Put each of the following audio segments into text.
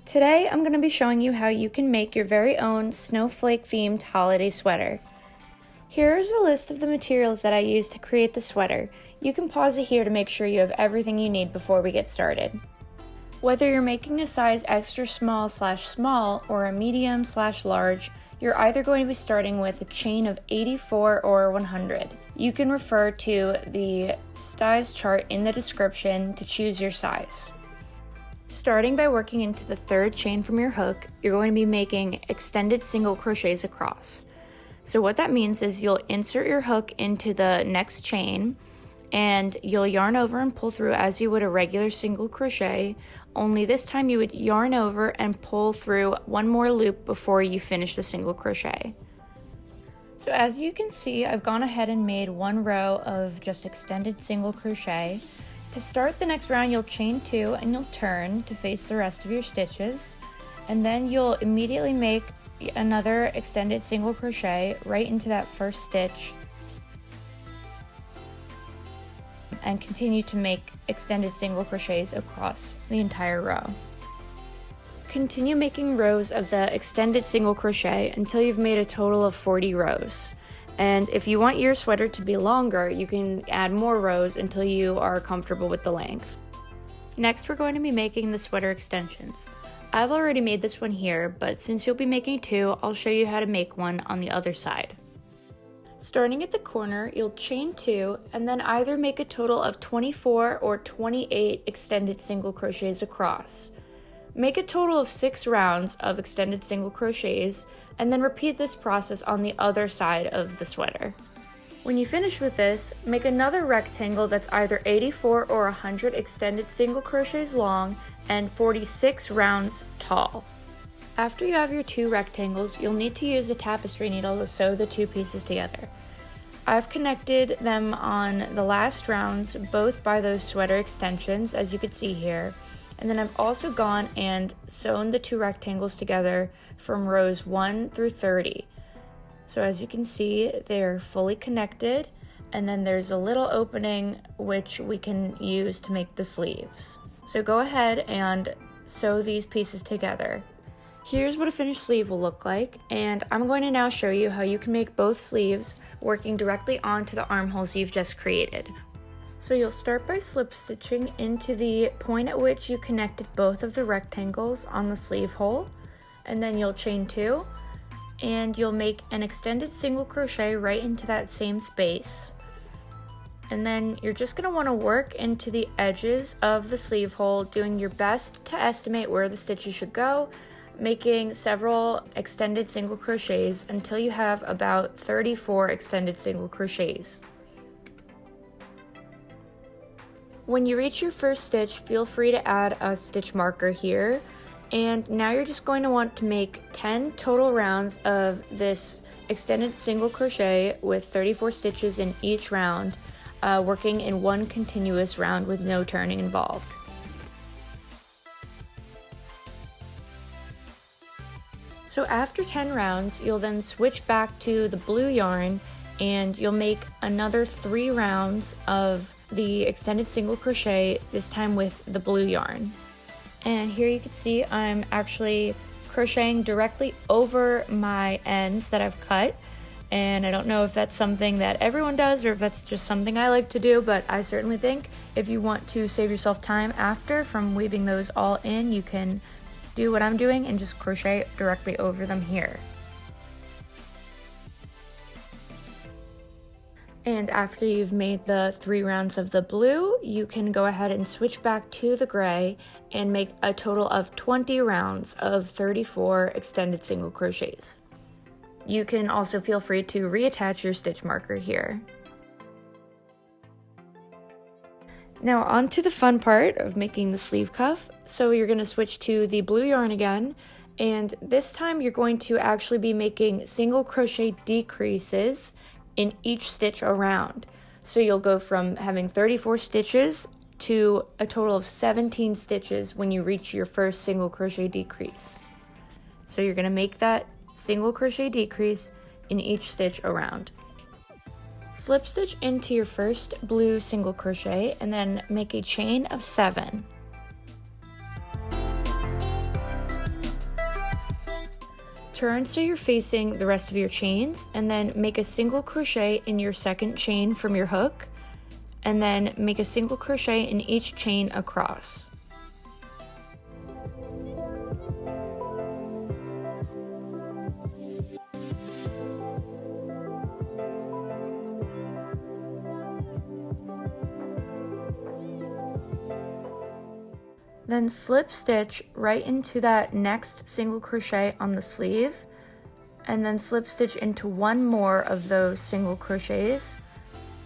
Today I'm going to be showing you how you can make your very own snowflake themed holiday sweater. Here is a list of the materials that I used to create the sweater. You can pause it here to make sure you have everything you need before we get started. Whether you're making a size extra small/small or a medium/large, you're either going to be starting with a chain of 84 or 100. You can refer to the size chart in the description to choose your size. Starting by working into the third chain from your hook, you're going to be making extended single crochets across. So what that means is you'll insert your hook into the next chain and you'll yarn over and pull through as you would a regular single crochet, only this time you would yarn over and pull through one more loop before you finish the single crochet. So as you can see, I've gone ahead and made one row of just extended single crochet. To start the next round, you'll chain 2 and you'll turn to face the rest of your stitches, and then you'll immediately make another extended single crochet right into that first stitch and continue to make extended single crochets across the entire row. Continue making rows of the extended single crochet until you've made a total of 40 rows. And if you want your sweater to be longer, you can add more rows until you are comfortable with the length. Next, we're going to be making the sweater extensions. I've already made this one here, but since you'll be making 2, I'll show you how to make one on the other side. Starting at the corner, you'll chain 2 and then either make a total of 24 or 28 extended single crochets across. Make a total of 6 rounds of extended single crochets and then repeat this process on the other side of the sweater. When you finish with this, make another rectangle that's either 84 or 100 extended single crochets long and 46 rounds tall. After you have your 2 rectangles, you'll need to use a tapestry needle to sew the 2 pieces together. I've connected them on the last rounds, both by those sweater extensions, as you can see here. And then I've also gone and sewn the 2 rectangles together from rows 1 through 30. So as you can see, they're fully connected, and then there's a little opening which we can use to make the sleeves. So go ahead and sew these pieces together. Here's what a finished sleeve will look like, and I'm going to now show you how you can make both sleeves working directly onto the armholes you've just created. So you'll start by slip stitching into the point at which you connected both of the rectangles on the sleeve hole, and then you'll chain 2 and you'll make an extended single crochet right into that same space. And then you're just going to want to work into the edges of the sleeve hole, doing your best to estimate where the stitches should go, making several extended single crochets until you have about 34 extended single crochets. When you reach your first stitch, feel free to add a stitch marker here. And now you're just going to want to make 10 total rounds of this extended single crochet with 34 stitches in each round, working in one continuous round with no turning involved. So after 10 rounds, you'll then switch back to the blue yarn and you'll make another 3 rounds of the extended single crochet, this time with the blue yarn. And here you can see I'm actually crocheting directly over my ends that I've cut, and I don't know if that's something that everyone does or if that's just something I like to do, but I certainly think if you want to save yourself time after from weaving those all in, you can do what I'm doing and just crochet directly over them here. And after you've made the 3 rounds of the blue, you can go ahead and switch back to the gray and make a total of 20 rounds of 34 extended single crochets. You can also feel free to reattach your stitch marker here. Now on to the fun part of making the sleeve cuff. So you're going to switch to the blue yarn again, and this time you're going to actually be making single crochet decreases in each stitch around. So you'll go from having 34 stitches to a total of 17 stitches when you reach your first single crochet decrease. So you're going to make that single crochet decrease in each stitch around. Slip stitch into your first blue single crochet and then make a chain of 7. Turn so you're facing the rest of your chains, and then make a single crochet in your second chain from your hook, and then make a single crochet in each chain across. Then slip stitch right into that next single crochet on the sleeve, and then slip stitch into one more of those single crochets,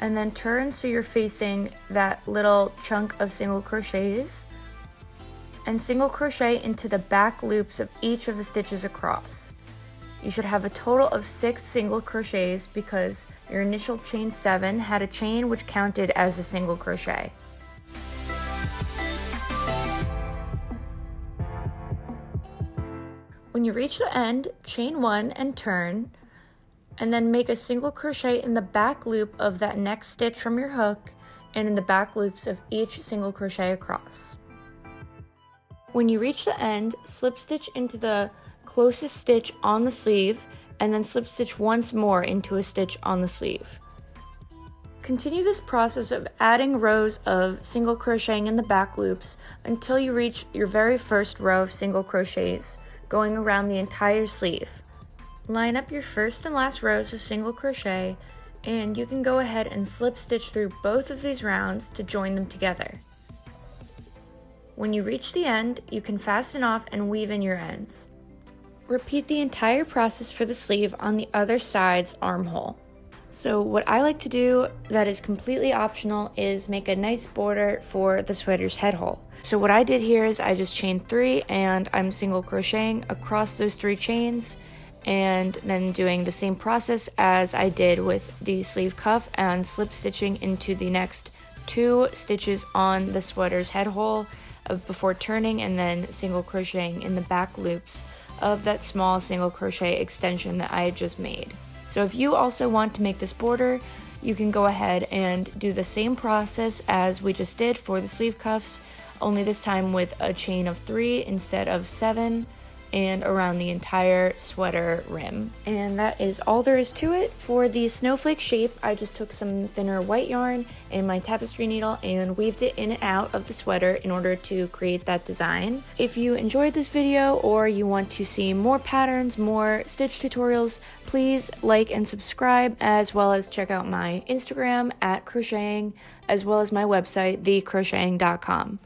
and then turn so you're facing that little chunk of single crochets, and single crochet into the back loops of each of the stitches across. You should have a total of 6 single crochets because your initial chain 7 had a chain which counted as a single crochet. When you reach the end, chain 1 and turn, and then make a single crochet in the back loop of that next stitch from your hook and in the back loops of each single crochet across. When you reach the end, slip stitch into the closest stitch on the sleeve and then slip stitch once more into a stitch on the sleeve. Continue this process of adding rows of single crocheting in the back loops until you reach your very first row of single crochets, going around the entire sleeve. Line up your first and last rows of single crochet, and you can go ahead and slip stitch through both of these rounds to join them together. When you reach the end, you can fasten off and weave in your ends. Repeat the entire process for the sleeve on the other side's armhole. So what I like to do that is completely optional is make a nice border for the sweater's head hole. So what I did here is I just chained 3 and I'm single crocheting across those 3 chains, and then doing the same process as I did with the sleeve cuff and slip stitching into the next 2 stitches on the sweater's head hole before turning, and then single crocheting in the back loops of that small single crochet extension that I had just made. So if you also want to make this border, you can go ahead and do the same process as we just did for the sleeve cuffs, only this time with a chain of 3 instead of 7, and around the entire sweater rim. And that is all there is to it. For the snowflake shape, I just took some thinner white yarn and my tapestry needle and weaved it in and out of the sweater in order to create that design. If you enjoyed this video or you want to see more patterns, more stitch tutorials, please like and subscribe, as well as check out my Instagram @crocheting, as well as my website, thecrocheting.com.